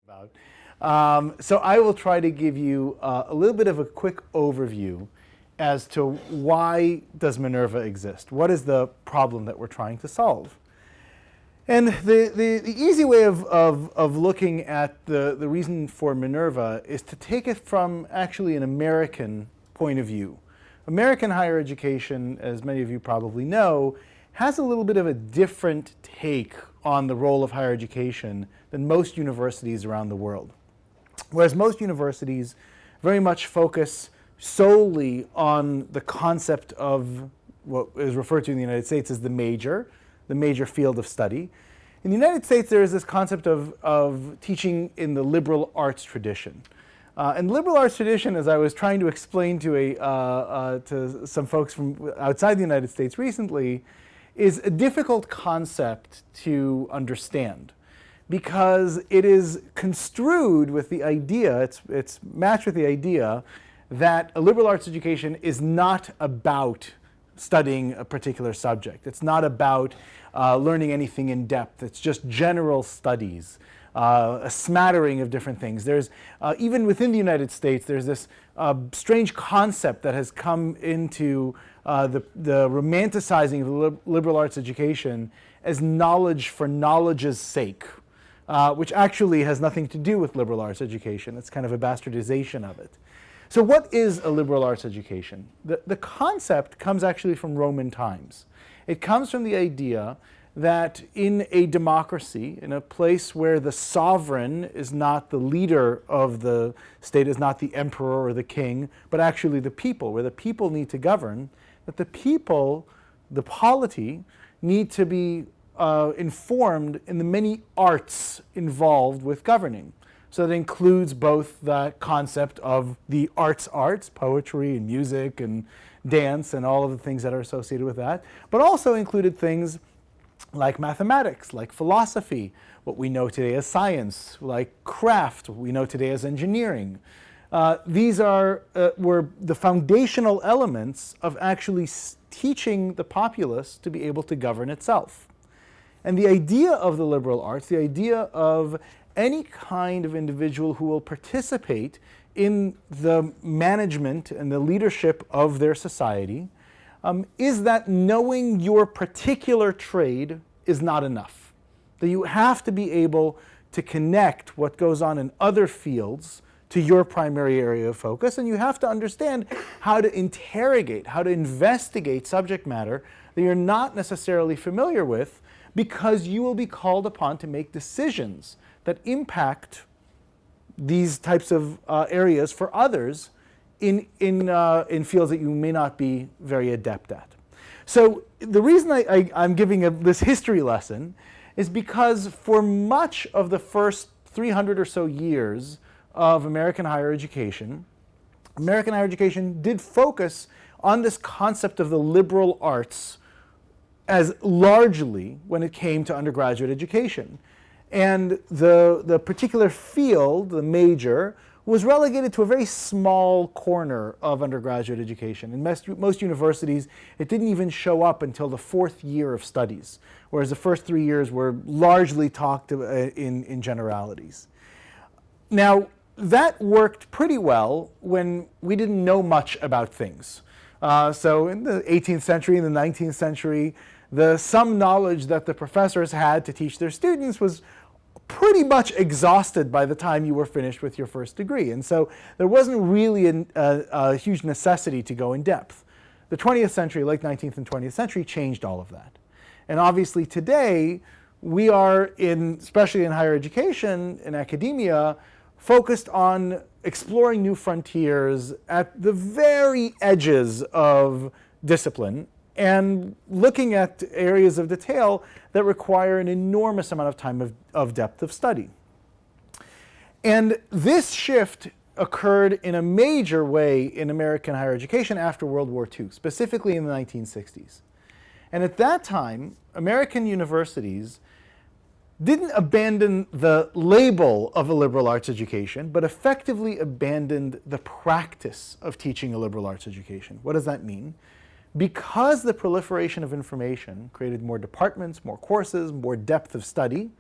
about. So I will try to give you a little bit of a quick overview as to why does Minerva exist? What is the problem that we're trying to solve? And the easy way of looking at the reason for Minerva is to take it from actually an American point of view. American higher education, as many of you probably know, has a little bit of a different take on the role of higher education than most universities around the world. Whereas most universities very much focus solely on the concept of what is referred to in the United States as the major field of study. In the United States, there is this concept of teaching in the liberal arts tradition. And the liberal arts tradition, as I was trying to explain to some folks from outside the United States recently, is a difficult concept to understand because it is construed with the idea, it's matched with the idea that a liberal arts education is not about studying a particular subject. It's not about learning anything in depth. It's just general studies, a smattering of different things. There's, even within the United States, there's this strange concept that has come into the romanticizing of the liberal arts education as knowledge for knowledge's sake, which actually has nothing to do with liberal arts education. It's kind of a bastardization of it. So what is a liberal arts education? The concept comes actually from Roman times. It comes from the idea that in a democracy, in a place where the sovereign is not the leader of the state, is not the emperor or the king, but actually the people, where the people need to govern, that the people, the polity, need to be informed in the many arts involved with governing. So that includes both the concept of the arts, poetry and music and dance and all of the things that are associated with that, but also included things like mathematics, like philosophy, what we know today as science, like craft, what we know today as engineering. These were the foundational elements of actually teaching the populace to be able to govern itself. And the idea of the liberal arts, the idea of any kind of individual who will participate in the management and the leadership of their society is that knowing your particular trade is not enough. That you have to be able to connect what goes on in other fields to your primary area of focus, and you have to understand how to interrogate, how to investigate subject matter that you're not necessarily familiar with, because you will be called upon to make decisions that impact these types of areas for others in fields that you may not be very adept at. So the reason I'm giving this history lesson is because for much of the first 300 or so years of American higher education did focus on this concept of the liberal arts as largely when it came to undergraduate education. And the particular field, the major, was relegated to a very small corner of undergraduate education. In most universities, it didn't even show up until the fourth year of studies, whereas the first 3 years were largely talked in generalities. Now, that worked pretty well when we didn't know much about things. So in the 18th century, in the 19th century, some knowledge that the professors had to teach their students was pretty much exhausted by the time you were finished with your first degree. And so there wasn't really a huge necessity to go in depth. The 20th century, late 19th and 20th century, changed all of that. And obviously today, we are, especially in higher education, in academia, focused on exploring new frontiers at the very edges of discipline and looking at areas of detail that require an enormous amount of time of depth of study. And this shift occurred in a major way in American higher education after World War II, specifically in the 1960s. And at that time, American universities didn't abandon the label of a liberal arts education, but effectively abandoned the practice of teaching a liberal arts education. What does that mean? Because the proliferation of information created more departments, more courses, more depth of study,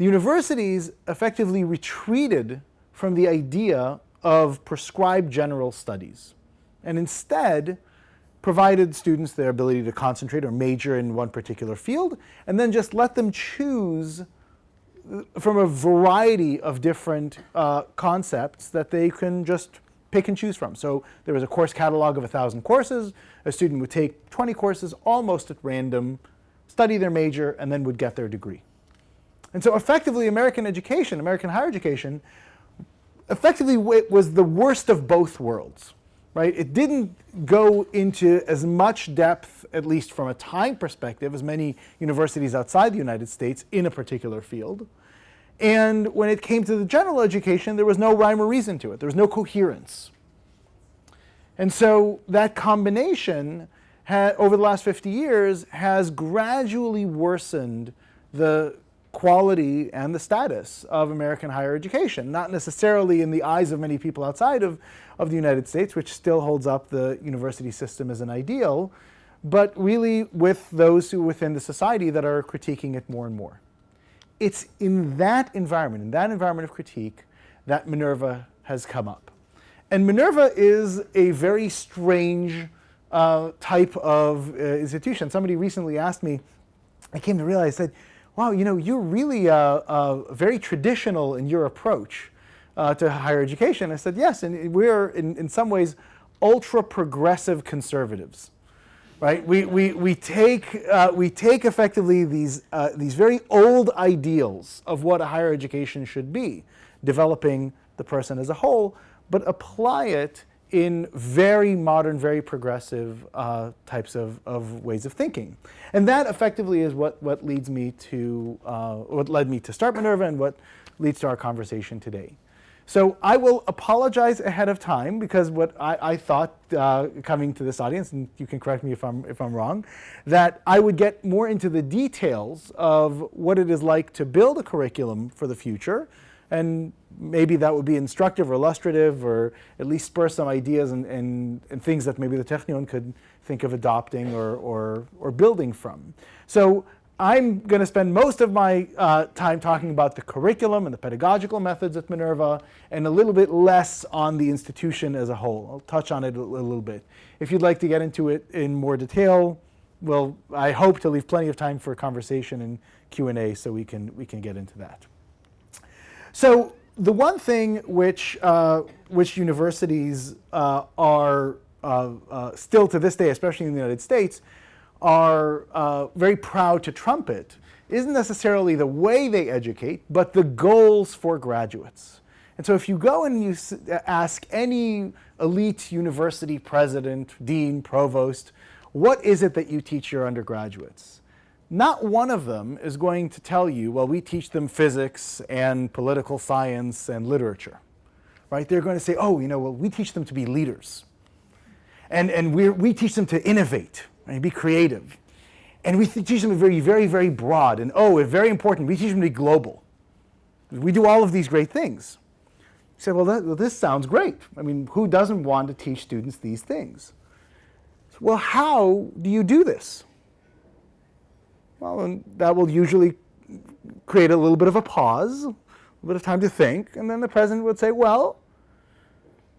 the universities effectively retreated from the idea of prescribed general studies and instead provided students their ability to concentrate or major in one particular field and then just let them choose from a variety of different concepts that they can just pick and choose from. So there was a course catalog of 1,000 courses. A student would take 20 courses almost at random, study their major, and then would get their degree. And so effectively American education, American higher education, effectively was the worst of both worlds, right? It didn't go into as much depth, at least from a time perspective, as many universities outside the United States in a particular field. And when it came to the general education, there was no rhyme or reason to it. There was no coherence. And so that combination, over the last 50 years, has gradually worsened the quality and the status of American higher education. Not necessarily in the eyes of many people outside of the United States, which still holds up the university system as an ideal, but really with those who within the society that are critiquing it more and more. It's in that environment of critique, that Minerva has come up. And Minerva is a very strange type of institution. Somebody recently asked me, I came to realize, said, wow, you know, you're really very traditional in your approach to higher education. I said, yes, and we're in some ways ultra-progressive conservatives. Right? We take effectively these very old ideals of what a higher education should be, developing the person as a whole, but apply it in very modern, very progressive types of ways of thinking. And that effectively is what leads me to, what led me to start Minerva and what leads to our conversation today. So I will apologize ahead of time because what I thought coming to this audience, and you can correct me if I'm wrong, that I would get more into the details of what it is like to build a curriculum for the future, and maybe that would be instructive or illustrative or at least spur some ideas and things that maybe the Technion could think of adopting or building from. So I'm going to spend most of my time talking about the curriculum and the pedagogical methods at Minerva and a little bit less on the institution as a whole. I'll touch on it a little bit. If you'd like to get into it in more detail, well, I hope to leave plenty of time for conversation and Q&A so we can get into that. So the one thing which universities are still to this day, especially in the United States, are very proud to trumpet isn't necessarily the way they educate, but the goals for graduates. And so if you go and you ask any elite university president, dean, provost, what is it that you teach your undergraduates? Not one of them is going to tell you, well, we teach them physics and political science and literature, right? They're going to say, oh, you know, well, we teach them to be leaders. And we teach them to innovate. And be creative. And we teach them very, very, very broad. And oh, very important, we teach them to be global. We do all of these great things. You say, well, this sounds great. I mean, who doesn't want to teach students these things? So, well, how do you do this? Well, and that will usually create a little bit of a pause, a little bit of time to think, and then the president would say, well,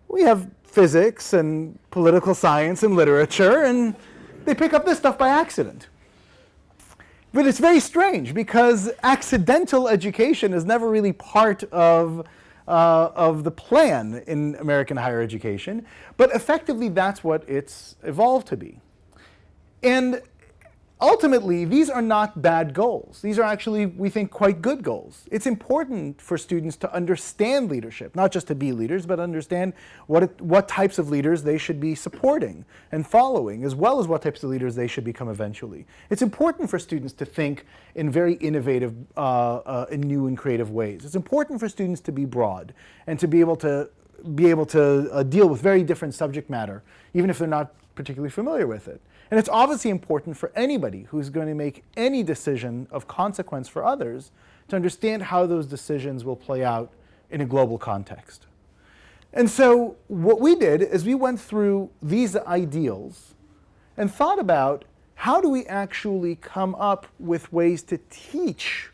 we have physics and political science and literature, and they pick up this stuff by accident. But it's very strange because accidental education is never really part of the plan in American higher education, but effectively that's what it's evolved to be. And ultimately, these are not bad goals. These are actually, we think, quite good goals. It's important for students to understand leadership, not just to be leaders, but understand what types of leaders they should be supporting and following, as well as what types of leaders they should become eventually. It's important for students to think in very innovative and new and creative ways. It's important for students to be broad and to be able to deal with very different subject matter, even if they're not particularly familiar with it. And it's obviously important for anybody who's going to make any decision of consequence for others to understand how those decisions will play out in a global context. And so what we did is we went through these ideals and thought about how do we actually come up with ways to teach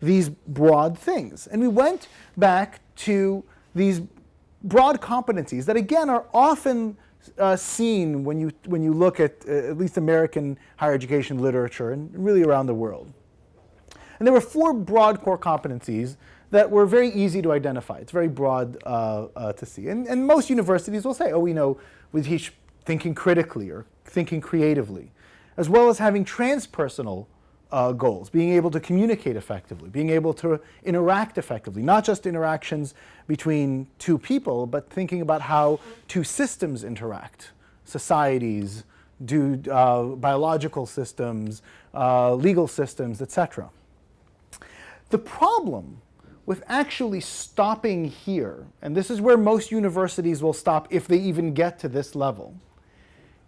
these broad things. And we went back to these broad competencies that, again, are often seen when you look at least American higher education literature and really around the world. And there were 4 broad core competencies that were very easy to identify. It's very broad to see. And most universities will say, oh, we teach thinking critically or thinking creatively, as well as having transpersonal goals, being able to communicate effectively, being able to interact effectively, not just interactions between 2 people, but thinking about how 2 systems interact, societies, biological systems, legal systems, etc. The problem with actually stopping here, and this is where most universities will stop if they even get to this level,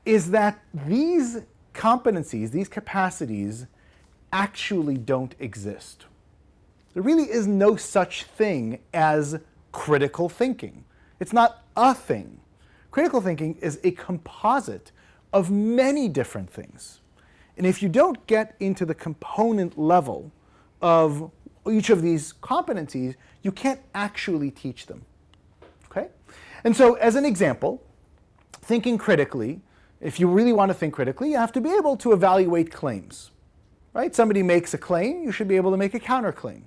is that these competencies, these capacities, actually don't exist. There really is no such thing as critical thinking. It's not a thing. Critical thinking is a composite of many different things. And if you don't get into the component level of each of these competencies, you can't actually teach them. Okay? And so as an example, thinking critically, if you really want to think critically, you have to be able to evaluate claims. Right? Somebody makes a claim, you should be able to make a counterclaim.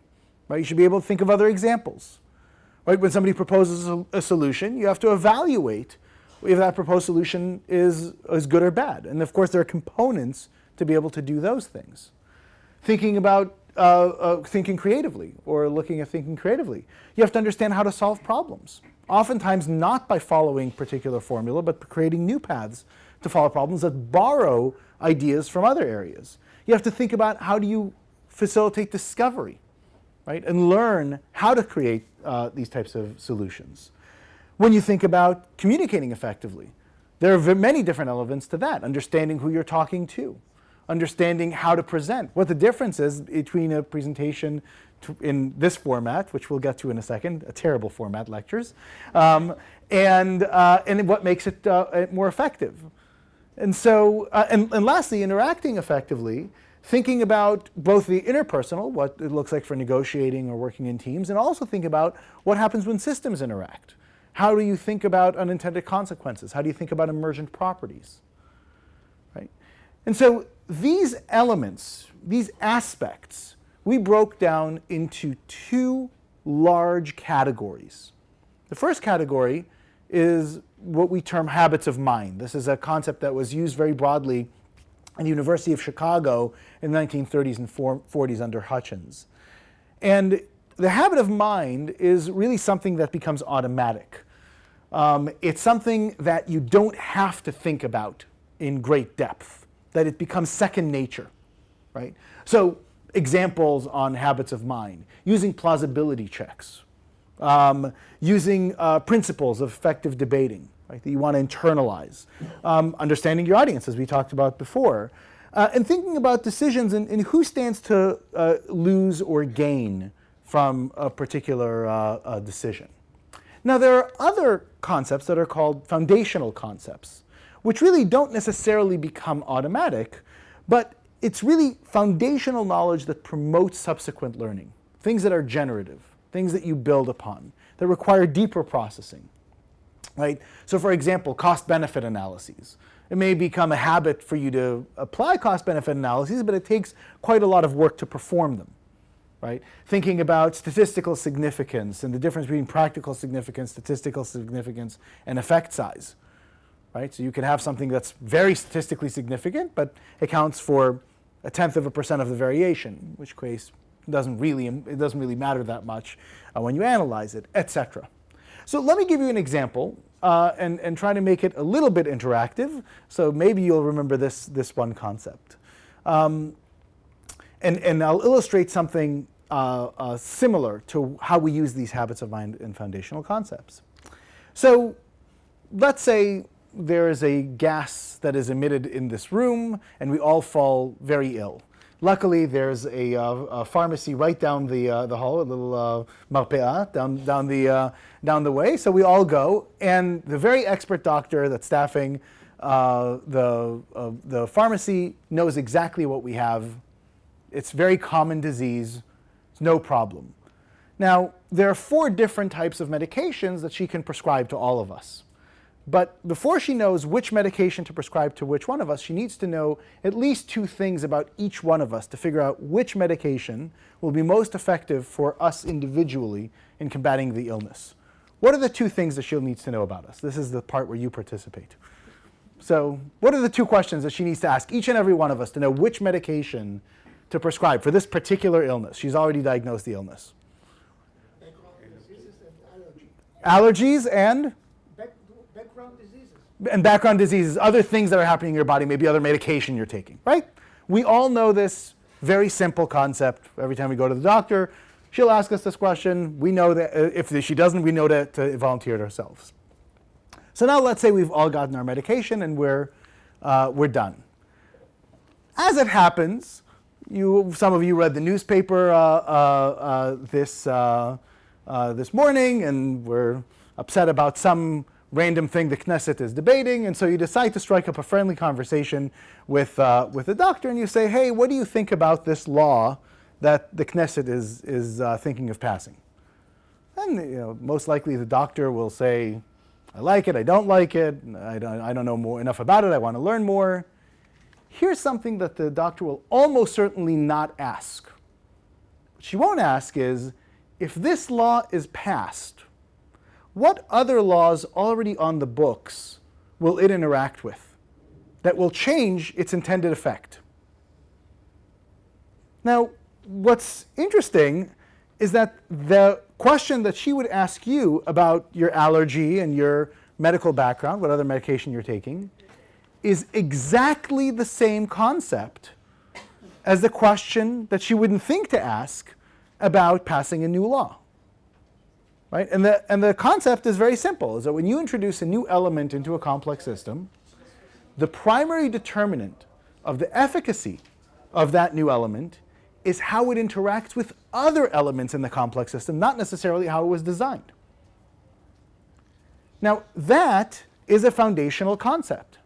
Right? You should be able to think of other examples. Right? When somebody proposes a solution, you have to evaluate if that proposed solution is good or bad. And of course, there are components to be able to do those things. Thinking about thinking creatively or looking at thinking creatively, you have to understand how to solve problems. Oftentimes not by following particular formula, but creating new paths to follow problems that borrow ideas from other areas. You have to think about how do you facilitate discovery, right? And learn how to create these types of solutions. When you think about communicating effectively, there are many different elements to that. Understanding who you're talking to, understanding how to present, what the difference is between a presentation in this format, which we'll get to in a second, a terrible format, lectures, and what makes it more effective. And so, and lastly, interacting effectively, thinking about both the interpersonal, what it looks like for negotiating or working in teams, and also think about what happens when systems interact. How do you think about unintended consequences? How do you think about emergent properties? Right? And so these elements, these aspects, we broke down into 2 large categories. The first category is what we term habits of mind. This is a concept that was used very broadly in the University of Chicago in the 1930s and 40s under Hutchins. And the habit of mind is really something that becomes automatic. It's something that you don't have to think about in great depth, that it becomes second nature, right? So examples on habits of mind: using plausibility checks, using principles of effective debating, right, that you want to internalize, understanding your audience, as we talked about before, and thinking about decisions and who stands to lose or gain from a particular decision. Now, there are other concepts that are called foundational concepts, which really don't necessarily become automatic, but it's really foundational knowledge that promotes subsequent learning, things that are generative, things that you build upon, that require deeper processing, right? So for example, cost-benefit analyses. It may become a habit for you to apply cost-benefit analyses, but it takes quite a lot of work to perform them, right? Thinking about statistical significance and the difference between practical significance, statistical significance, and effect size, right? So you can have something that's very statistically significant, but accounts for 0.1% of the variation, which case it doesn't really matter that much when you analyze it, etc. So let me give you an example and try to make it a little bit interactive. So maybe you'll remember this one concept. And I'll illustrate something similar to how we use these habits of mind in foundational concepts. So let's say there is a gas that is emitted in this room and we all fall very ill. Luckily, there's a pharmacy right down the hall, a little marpea down the way. So we all go, and the very expert doctor that's staffing the pharmacy knows exactly what we have. It's very common disease. no problem. Now, there are 4 different types of medications that she can prescribe to all of us. But before she knows which medication to prescribe to which one of us, she needs to know at least 2 things about each one of us to figure out which medication will be most effective for us individually in combating the illness. What are the 2 things that she'll need to know about us? This is the part where you participate. So what are the 2 questions that she needs to ask each and every one of us to know which medication to prescribe for this particular illness? She's already diagnosed the illness. Allergies and? Background diseases. And background diseases, other things that are happening in your body, maybe other medication you're taking, right? We all know this very simple concept. Every time we go to the doctor, she'll ask us this question. We know that if she doesn't, we know to volunteer it ourselves. So now let's say we've all gotten our medication and we're done. As it happens, some of you read the newspaper this morning and were upset about some random thing the Knesset is debating, and so you decide to strike up a friendly conversation with the doctor, and you say, hey, what do you think about this law that the Knesset is thinking of passing? And most likely the doctor will say, I like it, I don't like it, I don't know enough about it, I want to learn more. Here's something that the doctor will almost certainly not ask. What she won't ask is, if this law is passed, what other laws already on the books will it interact with that will change its intended effect? Now, what's interesting is that the question that she would ask you about your allergy and your medical background, what other medication you're taking, is exactly the same concept as the question that she wouldn't think to ask about passing a new law. Right? And the concept is very simple, is that when you introduce a new element into a complex system, the primary determinant of the efficacy of that new element is how it interacts with other elements in the complex system, not necessarily how it was designed. Now, that is a foundational concept.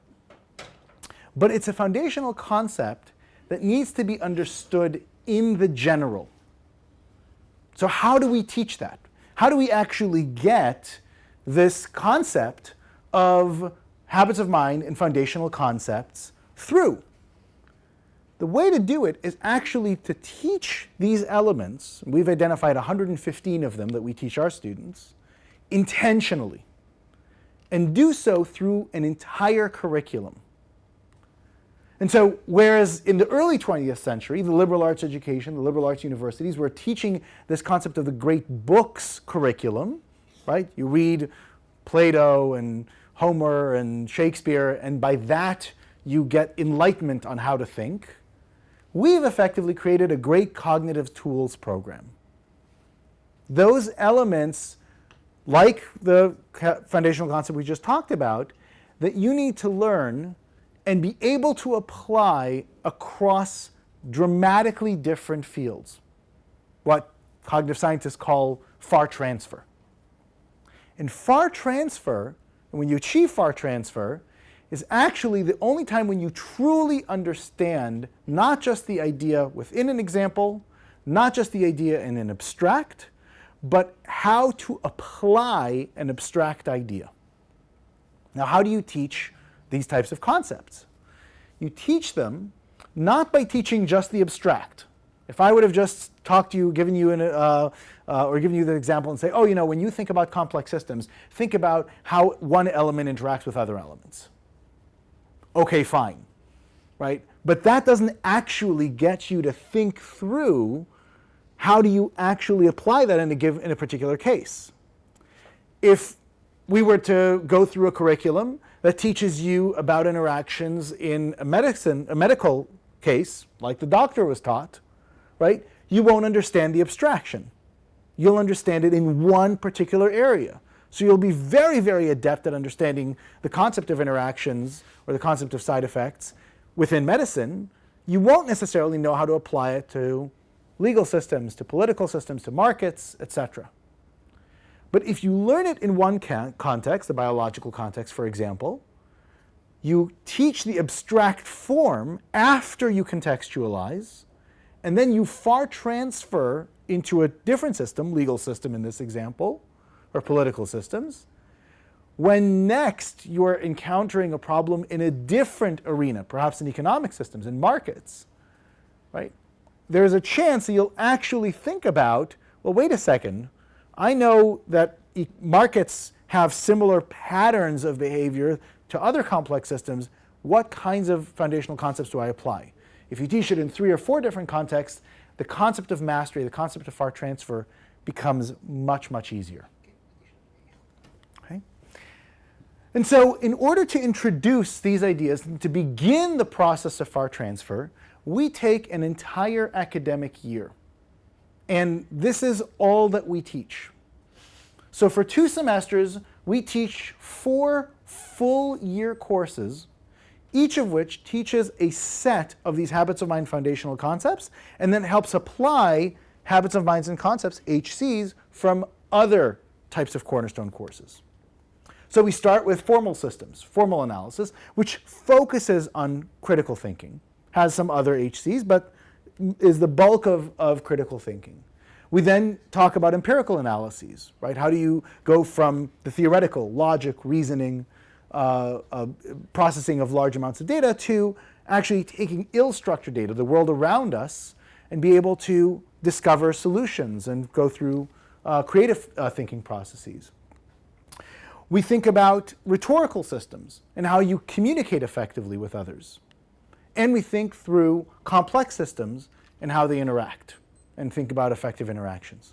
But it's a foundational concept that needs to be understood in the general. So how do we teach that? How do we actually get this concept of habits of mind and foundational concepts through? The way to do it is actually to teach these elements, we've identified 115 of them that we teach our students, intentionally, and do so through an entire curriculum. And so, whereas in the early 20th century, the liberal arts education, the liberal arts universities were teaching this concept of the great books curriculum, right? You read Plato and Homer and Shakespeare, and by that you get enlightenment on how to think. We've effectively created a great cognitive tools program. Those elements, like the foundational concept we just talked about, that you need to learn and be able to apply across dramatically different fields, what cognitive scientists call far transfer. And far transfer, and when you achieve far transfer, is actually the only time when you truly understand not just the idea within an example, not just the idea in an abstract, but how to apply an abstract idea. Now, how do you teach these types of concepts? You teach them not by teaching just the abstract. If I would have just talked to you, given you or given you the example and say, oh, when you think about complex systems, think about how one element interacts with other elements. Okay, fine, right? But that doesn't actually get you to think through how do you actually apply that in a particular case. If we were to go through a curriculum that teaches you about interactions in a medical case, like the doctor was taught, right? You won't understand the abstraction. You'll understand it in one particular area. So you'll be very, very adept at understanding the concept of interactions or the concept of side effects within medicine. You won't necessarily know how to apply it to legal systems, to political systems, to markets, etc. But if you learn it in one context, the biological context, for example, you teach the abstract form after you contextualize, and then you FAR transfer into a different system, legal system in this example, or political systems, when next you're encountering a problem in a different arena, perhaps in economic systems, in markets, right? There's a chance that you'll actually think about, well, wait a second, I know that markets have similar patterns of behavior to other complex systems. What kinds of foundational concepts do I apply? If you teach it in 3 or 4 different contexts, the concept of mastery, the concept of FAR transfer becomes much, much easier. Okay? And so in order to introduce these ideas and to begin the process of FAR transfer, we take an entire academic year. And this is all that we teach. So for 2 semesters, we teach 4 full year courses, each of which teaches a set of these habits of mind foundational concepts and then helps apply habits of minds and concepts, HCs, from other types of cornerstone courses. So we start with formal systems, formal analysis, which focuses on critical thinking, has some other HCs, but is the bulk of critical thinking. We then talk about empirical analyses, right? How do you go from the theoretical, logic, reasoning, processing of large amounts of data to actually taking ill-structured data, the world around us, and be able to discover solutions and go through creative thinking processes. We think about rhetorical systems and how you communicate effectively with others. And we think through complex systems and how they interact and think about effective interactions.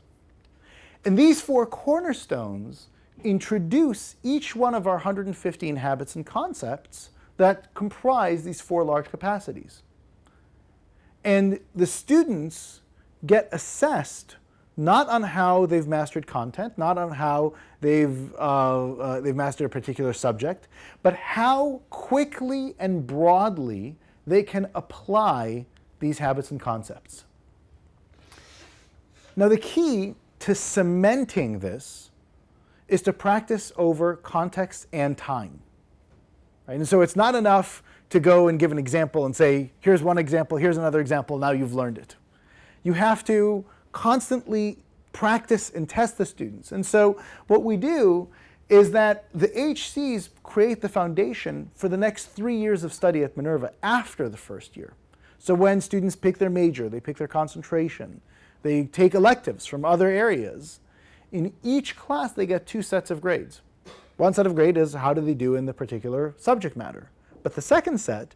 And these 4 cornerstones introduce each one of our 115 habits and concepts that comprise these 4 large capacities. And the students get assessed not on how they've mastered content, not on how they've mastered a particular subject, but how quickly and broadly they can apply these habits and concepts. Now, the key to cementing this is to practice over context and time. Right? And so it's not enough to go and give an example and say, here's one example, here's another example, now you've learned it. You have to constantly practice and test the students. And so what we do is that the HCs create the foundation for the next 3 years of study at Minerva after the first year. So when students pick their major, they pick their concentration, they take electives from other areas, in each class they get 2 sets of grades. One set of grade is how do they do in the particular subject matter. But the second set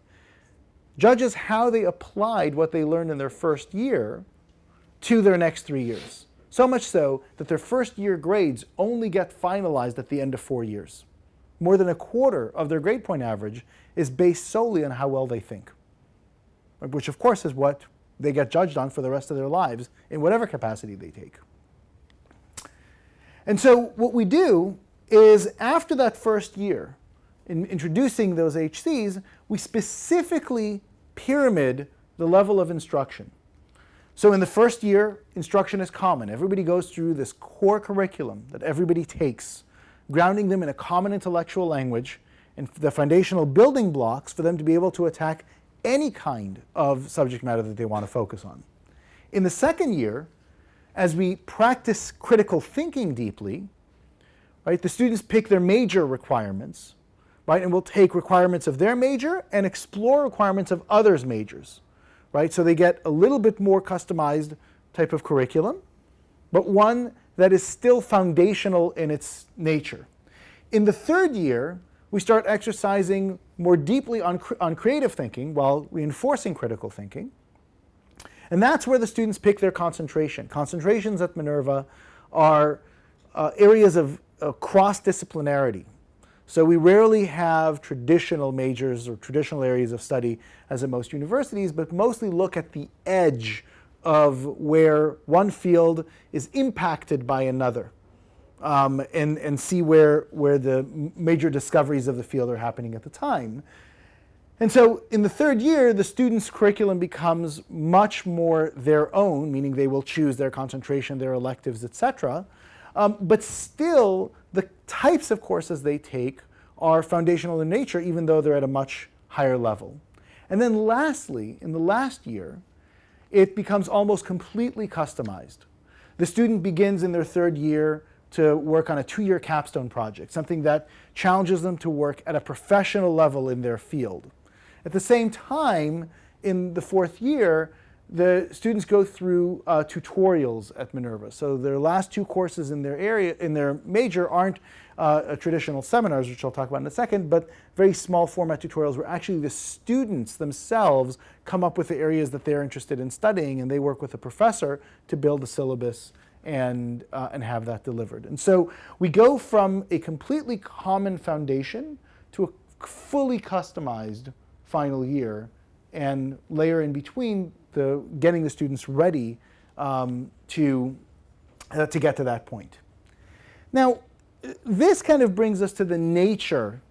judges how they applied what they learned in their first year to their next 3 years. So much so that their first year grades only get finalized at the end of 4 years. More than a quarter of their grade point average is based solely on how well they think, which of course is what they get judged on for the rest of their lives in whatever capacity they take. And so what we do is after that first year, in introducing those HCs, we specifically pyramid the level of instruction. So in the first year, instruction is common. Everybody goes through this core curriculum that everybody takes, grounding them in a common intellectual language and the foundational building blocks for them to be able to attack any kind of subject matter that they want to focus on. In the second year, as we practice critical thinking deeply, right, the students pick their major requirements, right, and we'll take requirements of their major and explore requirements of others' majors, right? So they get a little bit more customized type of curriculum, but one that is still foundational in its nature. In the third year, we start exercising more deeply on creative thinking while reinforcing critical thinking. And that's where the students pick their concentration. Concentrations at Minerva are areas of cross-disciplinarity. So we rarely have traditional majors or traditional areas of study as at most universities, but mostly look at the edge of where one field is impacted by another. And see where the major discoveries of the field are happening at the time. And so in the third year, the students' curriculum becomes much more their own, meaning they will choose their concentration, their electives, etc. But still, the types of courses they take are foundational in nature, even though they're at a much higher level. And then lastly, in the last year, it becomes almost completely customized. The student begins in their third year to work on a 2-year capstone project, something that challenges them to work at a professional level in their field. At the same time, in the 4th year, the students go through tutorials at Minerva. So their last 2 courses in their area, in their major, aren't traditional seminars, which I'll talk about in a second, but very small format tutorials where actually the students themselves come up with the areas that they're interested in studying, and they work with a professor to build a syllabus and have that delivered. And so we go from a completely common foundation to a fully customized final year, and layer in between getting the students ready to get to that point. Now, this kind of brings us to the nature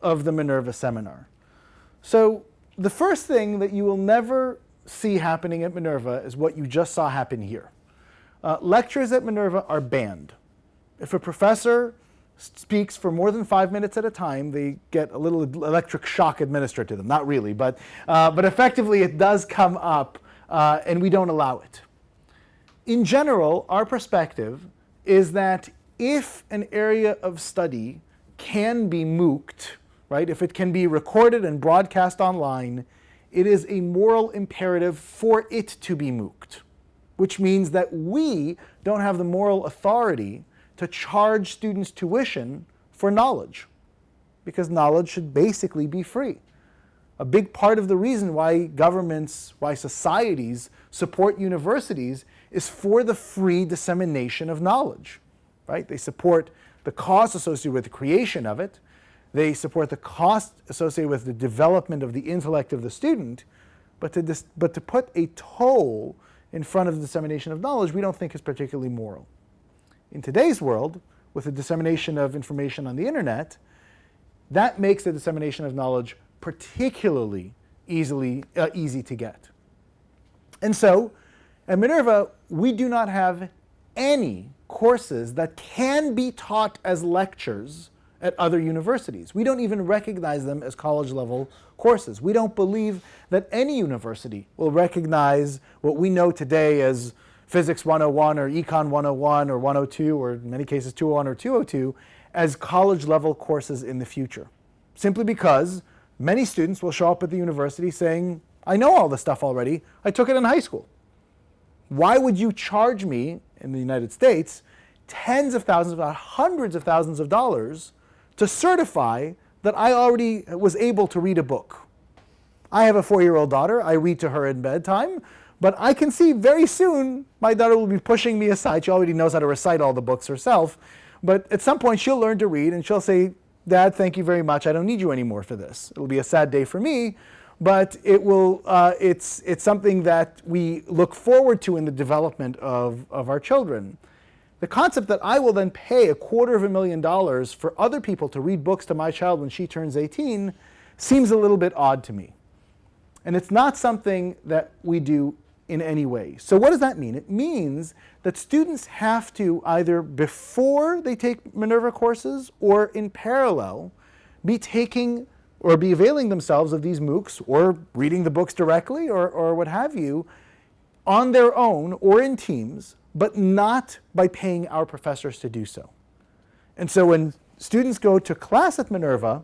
of the Minerva seminar. So the first thing that you will never see happening at Minerva is what you just saw happen here. Lectures at Minerva are banned. If a professor speaks for more than 5 minutes at a time, they get a little electric shock administered to them. Not really, but effectively it does come up, and we don't allow it. In general, our perspective is that if an area of study can be MOOCed, right, if it can be recorded and broadcast online, it is a moral imperative for it to be MOOCed, which means that we don't have the moral authority to charge students tuition for knowledge, because knowledge should basically be free. A big part of the reason why governments, why societies support universities is for the free dissemination of knowledge, right? They support the cost associated with the creation of it. They support the cost associated with the development of the intellect of the student, but to put a toll in front of the dissemination of knowledge, we don't think is particularly moral. In today's world, with the dissemination of information on the internet, that makes the dissemination of knowledge particularly easy to get. And so, at Minerva, we do not have any courses that can be taught as lectures at other universities. We don't even recognize them as college-level courses. We don't believe that any university will recognize what we know today as Physics 101 or Econ 101 or 102, or in many cases 201 or 202, as college-level courses in the future. Simply because many students will show up at the university saying, I know all this stuff already, I took it in high school. Why would you charge me, in the United States, tens of thousands, if not hundreds of thousands of dollars to certify that I already was able to read a book? I have a 4-year-old daughter, I read to her in bedtime, but I can see very soon my daughter will be pushing me aside. She already knows how to recite all the books herself, but at some point she'll learn to read and she'll say, Dad, thank you very much, I don't need you anymore for this. It'll be a sad day for me, but it's something that we look forward to in the development of our children. The concept that I will then pay $250,000 for other people to read books to my child when she turns 18 seems a little bit odd to me. And it's not something that we do in any way. So what does that mean? It means that students have to either before they take Minerva courses or in parallel be taking or be availing themselves of these MOOCs or reading the books directly or what have you on their own or in teams, but not by paying our professors to do so. And so when students go to class at Minerva,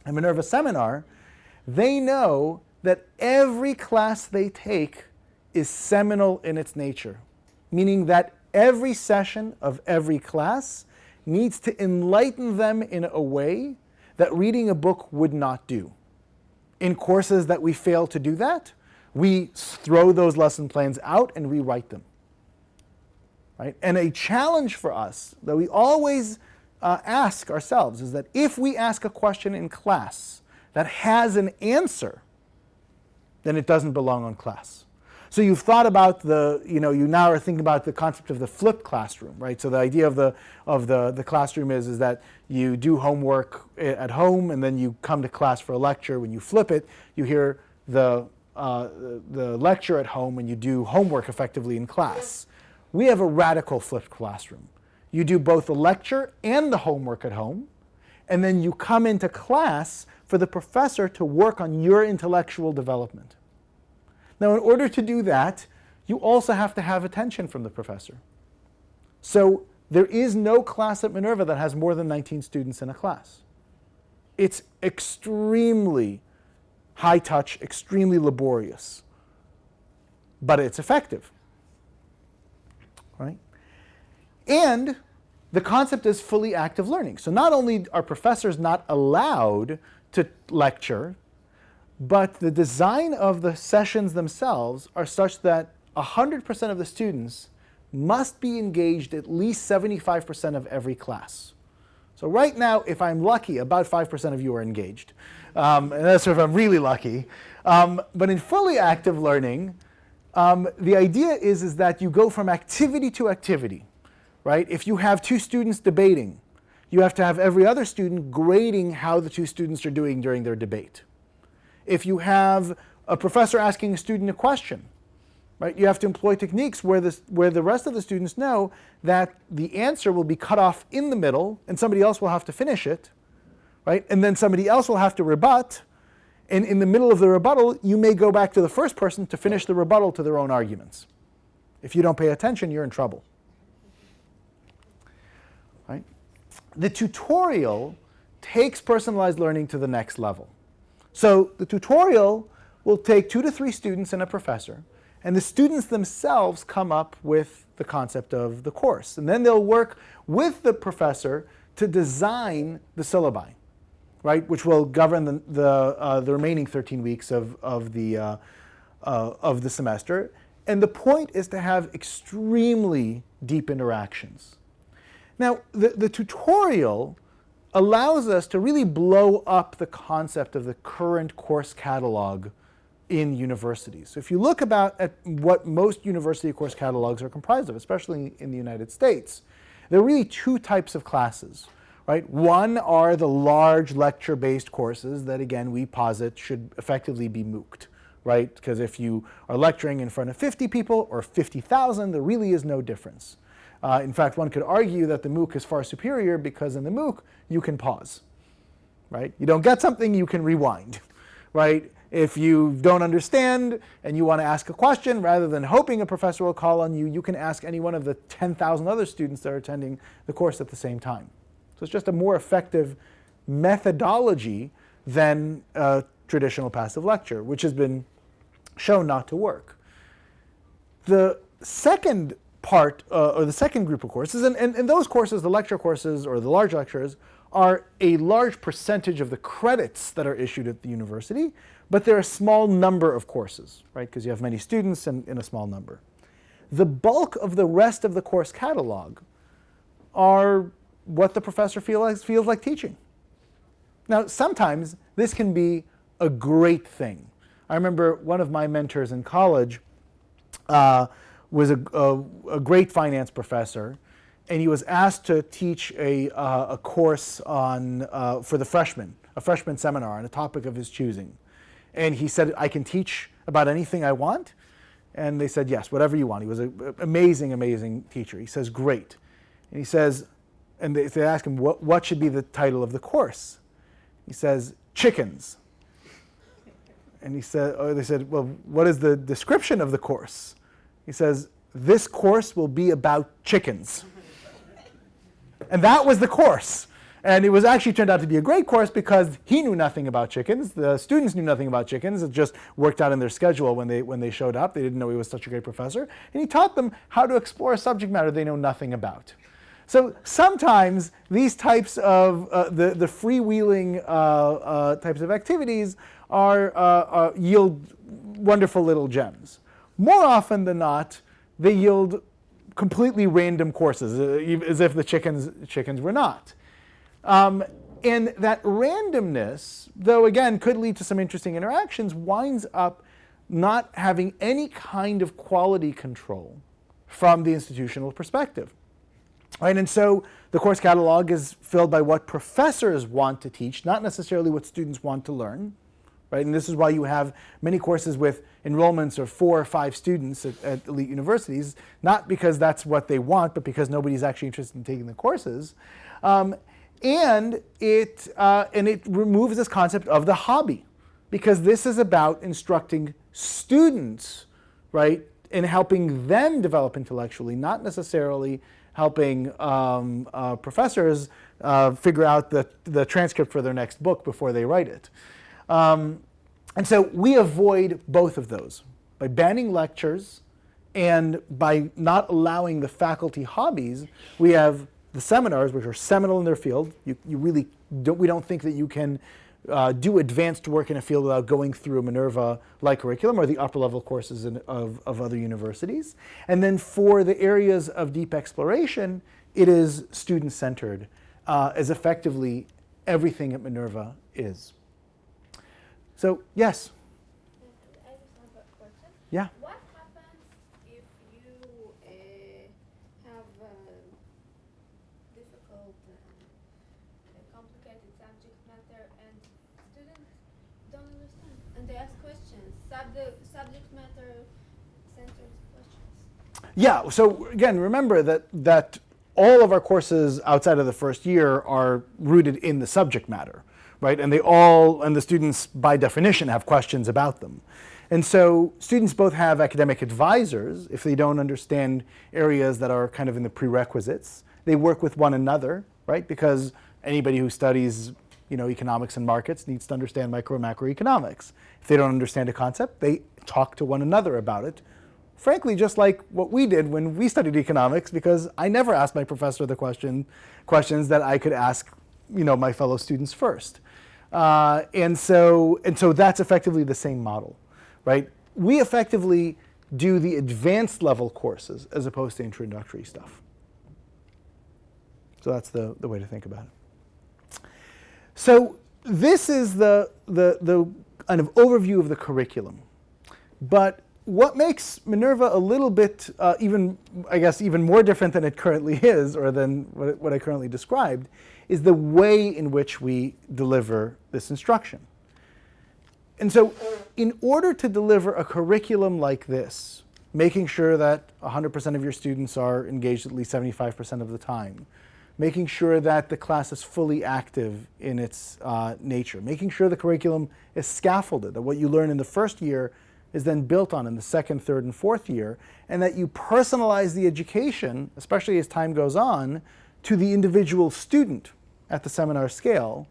a Minerva seminar, they know that every class they take is seminal in its nature, meaning that every session of every class needs to enlighten them in a way that reading a book would not do. In courses that we fail to do that, we throw those lesson plans out and rewrite them. Right? And a challenge for us that we always ask ourselves is that if we ask a question in class that has an answer, then it doesn't belong on class. So you've thought about you now are thinking about the concept of the flipped classroom, right? So the idea of the classroom is that you do homework at home and then you come to class for a lecture. When you flip it, you hear the lecture at home and you do homework effectively in class. We have a radical flipped classroom. You do both the lecture and the homework at home, and then you come into class for the professor to work on your intellectual development. Now, in order to do that, you also have to have attention from the professor. So there is no class at Minerva that has more than 19 students in a class. It's extremely high touch, extremely laborious, but it's effective, right? And the concept is fully active learning. So not only are professors not allowed to lecture, but the design of the sessions themselves are such that 100% of the students must be engaged at least 75% of every class. So right now, if I'm lucky, about 5% of you are engaged. And that's if I'm really lucky. But in fully active learning, the idea is that you go from activity to activity, right? If you have two students debating, you have to have every other student grading how the two students are doing during their debate. If you have a professor asking a student a question, right, you have to employ techniques where the rest of the students know that the answer will be cut off in the middle and somebody else will have to finish it, right? And then somebody else will have to rebut, and in the middle of the rebuttal, you may go back to the first person to finish the rebuttal to their own arguments. If you don't pay attention, you're in trouble, right? The tutorial takes personalized learning to the next level. So the tutorial will take 2 to 3 students and a professor, and the students themselves come up with the concept of the course. And then they'll work with the professor to design the syllabi, right, which will govern the remaining 13 weeks of the semester. And the point is to have extremely deep interactions. Now, the tutorial allows us to really blow up the concept of the current course catalog in universities. So if you look at what most university course catalogs are comprised of, especially in the United States, there are really 2 types of classes, right? One are the large lecture-based courses that, again, we posit should effectively be MOOCed, right? Because if you are lecturing in front of 50 people or 50,000, there really is no difference. In fact, one could argue that the MOOC is far superior because in the MOOC, you can pause, right? You don't get something, you can rewind, right? If you don't understand and you want to ask a question, rather than hoping a professor will call on you, you can ask any one of the 10,000 other students that are attending the course at the same time. So it's just a more effective methodology than traditional passive lecture, which has been shown not to work. The second part, or the second group of courses, and those courses, the lecture courses or the large lectures, are a large percentage of the credits that are issued at the university, but they're a small number of courses, right? Because you have many students and in a small number. The bulk of the rest of the course catalog are what the professor feels like teaching. Now, sometimes this can be a great thing. I remember one of my mentors in college was a great finance professor, and he was asked to teach a course on for the freshmen, a freshman seminar on a topic of his choosing. And he said, I can teach about anything I want? And they said, yes, whatever you want. He was an amazing, amazing teacher. He says, great. And he says, and they ask him, what should be the title of the course? He says, chickens. And they said, well, what is the description of the course? He says, this course will be about chickens. And that was the course. And it was actually turned out to be a great course because he knew nothing about chickens. The students knew nothing about chickens. It just worked out in their schedule when they showed up. They didn't know he was such a great professor. And he taught them how to explore a subject matter they know nothing about. So sometimes these types of, the freewheeling types of activities yield wonderful little gems. More often than not, they yield completely random courses, as if the chickens were not. And that randomness, though again could lead to some interesting interactions, winds up not having any kind of quality control from the institutional perspective. Right? And so the course catalog is filled by what professors want to teach, not necessarily what students want to learn. Right? And this is why you have many courses with enrollments of 4 or 5 students at elite universities, not because that's what they want, but because nobody's actually interested in taking the courses. And it removes this concept of the hobby, because this is about instructing students, right, in helping them develop intellectually, not necessarily helping professors figure out the transcript for their next book before they write it. And so we avoid both of those by banning lectures and by not allowing the faculty hobbies. We have the seminars, which are seminal in their field. We don't think that you can do advanced work in a field without going through a Minerva-like curriculum or the upper level courses of other universities. And then for the areas of deep exploration, it is student-centered, as effectively everything at Minerva is. So, yes? I just have a question. Yeah. What happens if you have difficult, complicated subject matter and students don't understand and they ask questions, subject matter centered questions? Yeah, so again, remember that all of our courses outside of the first year are rooted in the subject matter, right? And the students by definition have questions about them. And so students both have academic advisors if they don't understand areas that are kind of in the prerequisites. They work with one another, right? Because anybody who studies, economics and markets needs to understand micro and macroeconomics. If they don't understand a concept, they talk to one another about it. Frankly, just like what we did when we studied economics, because I never asked my professor the questions that I could ask, my fellow students first. And so that's effectively the same model, right? We effectively do the advanced level courses as opposed to introductory stuff. So that's the way to think about it. So this is the kind of overview of the curriculum. But what makes Minerva a little bit even more different than it currently is, or than what I currently described, is the way in which we deliver this instruction. And so in order to deliver a curriculum like this, making sure that 100% of your students are engaged at least 75% of the time, making sure that the class is fully active in its nature, making sure the curriculum is scaffolded, that what you learn in the first year is then built on in the second, third, and fourth year, and that you personalize the education, especially as time goes on, to the individual student at the seminar scale,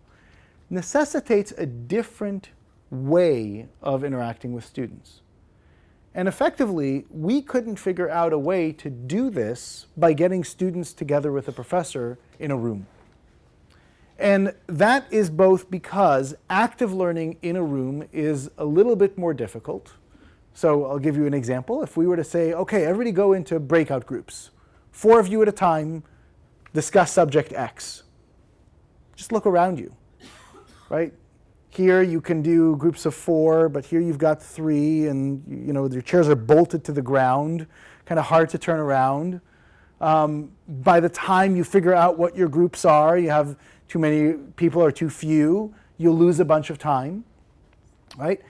necessitates a different way of interacting with students. And effectively, we couldn't figure out a way to do this by getting students together with a professor in a room. And that is both because active learning in a room is a little bit more difficult. So I'll give you an example. If we were to say, okay, everybody go into breakout groups, 4 of you at a time, discuss subject X. Just look around you, right? Here you can do groups of 4, but here you've got 3, and your chairs are bolted to the ground, kind of hard to turn around. By the time you figure out what your groups are, you have too many people or too few, you'll lose a bunch of time, right?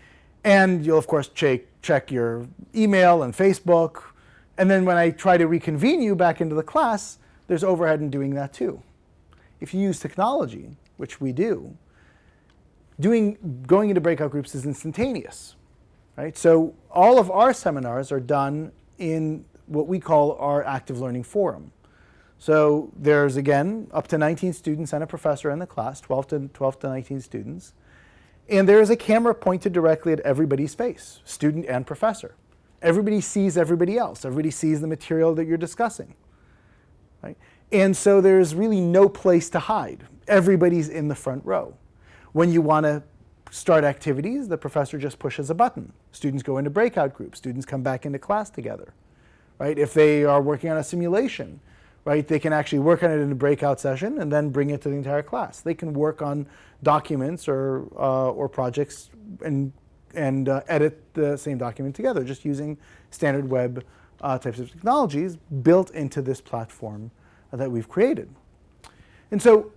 And you'll, of course, check your email and Facebook. And then when I try to reconvene you back into the class, there's overhead in doing that too. If you use technology, which we do, going into breakout groups is instantaneous, right? So all of our seminars are done in what we call our active learning forum. So there's, again, up to 19 students and a professor in the class, 12 to 19 students. And there is a camera pointed directly at everybody's face, student and professor. Everybody sees everybody else. Everybody sees the material that you're discussing, right? And so there's really no place to hide. Everybody's in the front row. When you want to start activities, the professor just pushes a button. Students go into breakout groups. Students come back into class together, right? If they are working on a simulation, right, they can actually work on it in a breakout session and then bring it to the entire class. They can work on documents or projects and edit the same document together, just using standard web types of technologies built into this platform that we've created. And so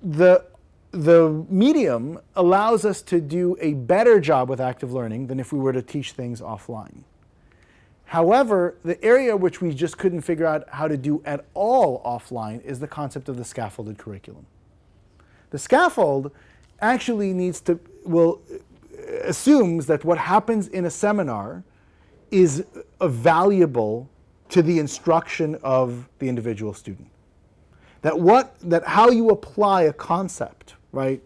the medium allows us to do a better job with active learning than if we were to teach things offline. However, the area which we just couldn't figure out how to do at all offline is the concept of the scaffolded curriculum. The scaffold actually assumes that what happens in a seminar is valuable to the instruction of the individual student. That how you apply a concept, right,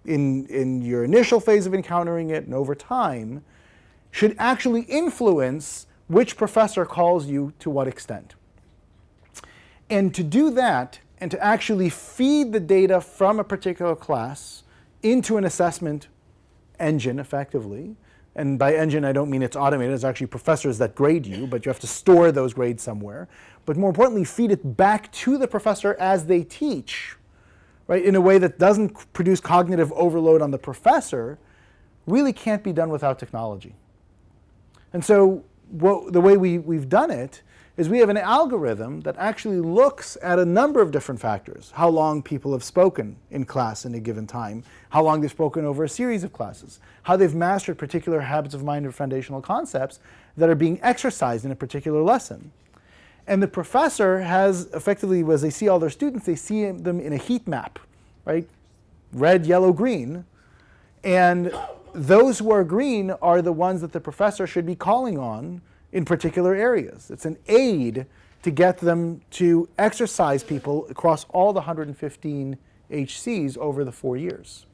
in your initial phase of encountering it and over time, should actually influence which professor calls you to what extent. And to do that, and to actually feed the data from a particular class into an assessment engine effectively, and by engine I don't mean it's automated, it's actually professors that grade you, but you have to store those grades somewhere. But more importantly, feed it back to the professor as they teach, right, in a way that doesn't produce cognitive overload on the professor, really can't be done without technology. And so the way we've done it is we have an algorithm that actually looks at a number of different factors. How long people have spoken in class in a given time, how long they've spoken over a series of classes, how they've mastered particular habits of mind or foundational concepts that are being exercised in a particular lesson. And the professor has effectively, as they see all their students, they see them in a heat map, right? Red, yellow, green. And those who are green are the ones that the professor should be calling on in particular areas. It's an aid to get them to exercise people across all the 115 HCs over the 4 years.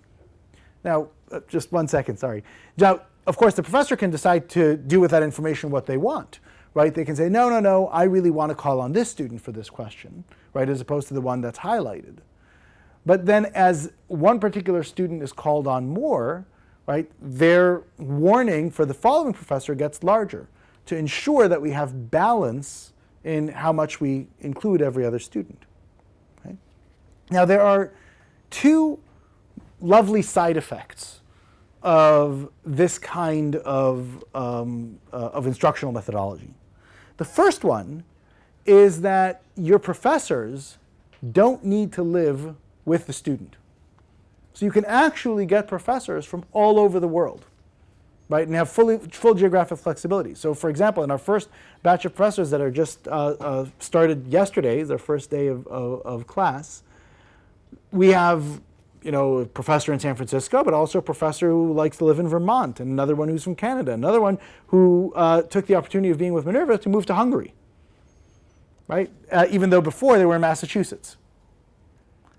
Now, just 1 second, sorry. Now, of course, the professor can decide to do with that information what they want, right? They can say, no, I really want to call on this student for this question, right, as opposed to the one that's highlighted. But then as one particular student is called on more, right, their warning for the following professor gets larger to ensure that we have balance in how much we include every other student. Okay? Now, there are two lovely side effects of this kind of instructional methodology. The first one is that your professors don't need to live with the student. So you can actually get professors from all over the world, right, and have full geographic flexibility. So for example, in our first batch of professors that are just started yesterday, their first day of class, we have a professor in San Francisco, but also a professor who likes to live in Vermont, and another one who's from Canada, another one who took the opportunity of being with Minerva to move to Hungary, right, even though before they were in Massachusetts.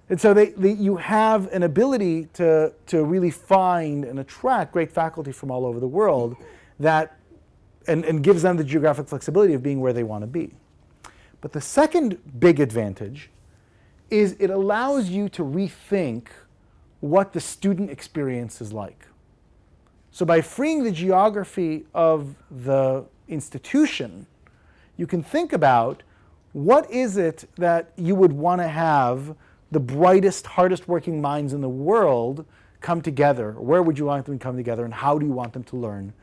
And so you have an ability to really find and attract great faculty from all over the world that, and gives them the geographic flexibility of being where they want to be. But the second big advantage is it allows you to rethink what the student experience is like. So by freeing the geography of the institution, you can think about what is it that you would want to have the brightest, hardest working minds in the world come together. Where would you want them to come together, and how do you want them to learn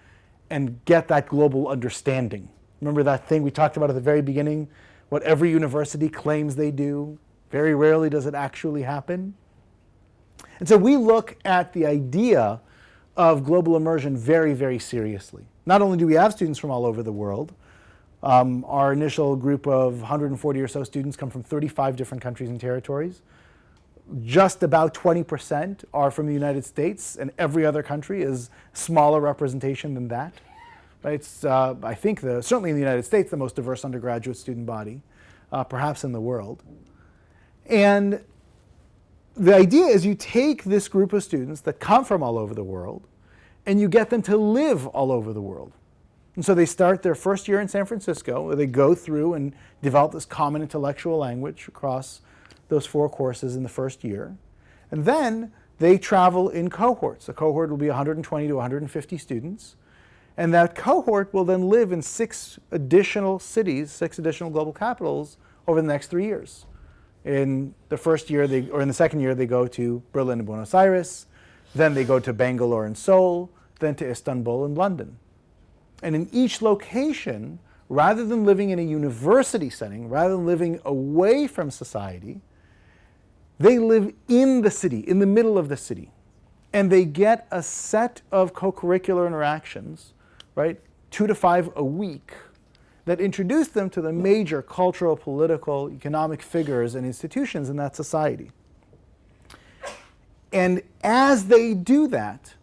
and get that global understanding? Remember that thing we talked about at the very beginning, what every university claims they do? Very rarely does it actually happen. And so we look at the idea of global immersion very, very seriously. Not only do we have students from all over the world, our initial group of 140 or so students come from 35 different countries and territories. Just about 20% are from the United States, and every other country is smaller representation than that. Right? It's, I think, certainly in the United States, the most diverse undergraduate student body, perhaps in the world. And the idea is you take this group of students that come from all over the world, and you get them to live all over the world. And so they start their first year in San Francisco, where they go through and develop this common intellectual language across those 4 courses in the first year. And then they travel in cohorts. A cohort will be 120 to 150 students. And that cohort will then live in 6 additional cities, 6 additional global capitals over the next 3 years. In the first year, in the second year, they go to Berlin and Buenos Aires. Then they go to Bangalore and Seoul, then to Istanbul and London. And in each location, rather than living in a university setting, rather than living away from society, they live in the city, in the middle of the city. And they get a set of co-curricular interactions, right, 2 to 5 a week, that introduce them to the major cultural, political, economic figures and institutions in that society. And as they do that,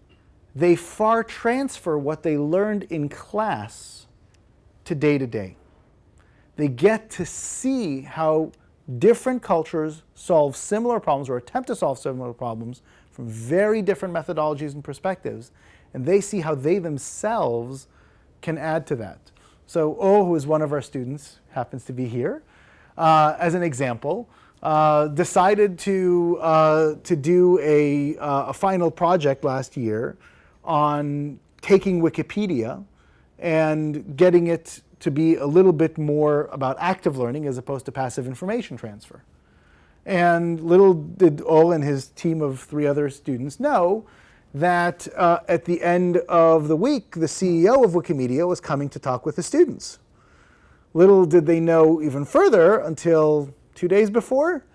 they far transfer what they learned in class to day to day. They get to see how different cultures solve similar problems or attempt to solve similar problems from very different methodologies and perspectives, and they see how they themselves can add to that. So O, who is one of our students, happens to be here, as an example, decided to do a final project last year on taking Wikipedia and getting it to be a little bit more about active learning as opposed to passive information transfer. And little did O and his team of 3 other students know that at the end of the week, the CEO of Wikimedia was coming to talk with the students. Little did they know even further until 2 days before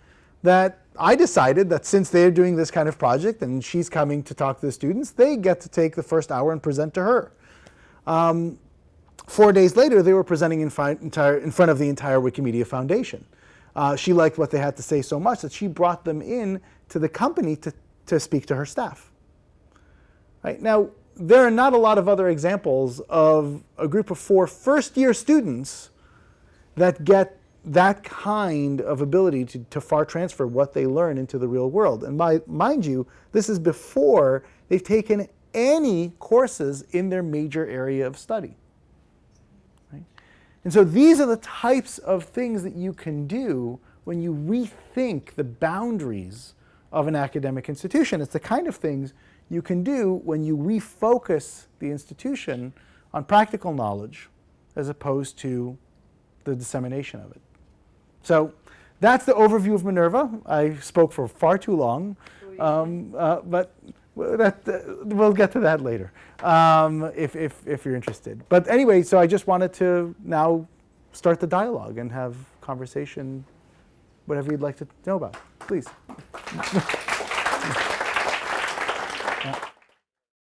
that I decided that since they're doing this kind of project and she's coming to talk to the students, they get to take the first hour and present to her. 4 days later, they were presenting in front of the entire Wikimedia Foundation. She liked what they had to say so much that she brought them in to the company to speak to her staff. Right? Now, there are not a lot of other examples of a group of 4 first-year students that get that kind of ability to far transfer what they learn into the real world. And mind you, this is before they've taken any courses in their major area of study. Right? And so these are the types of things that you can do when you rethink the boundaries of an academic institution. It's the kind of things you can do when you refocus the institution on practical knowledge as opposed to the dissemination of it. So that's the overview of Minerva. I spoke for far too long, but we'll get to that later if you're interested. But anyway, so I just wanted to now start the dialogue and have conversation, whatever you'd like to know about. Please.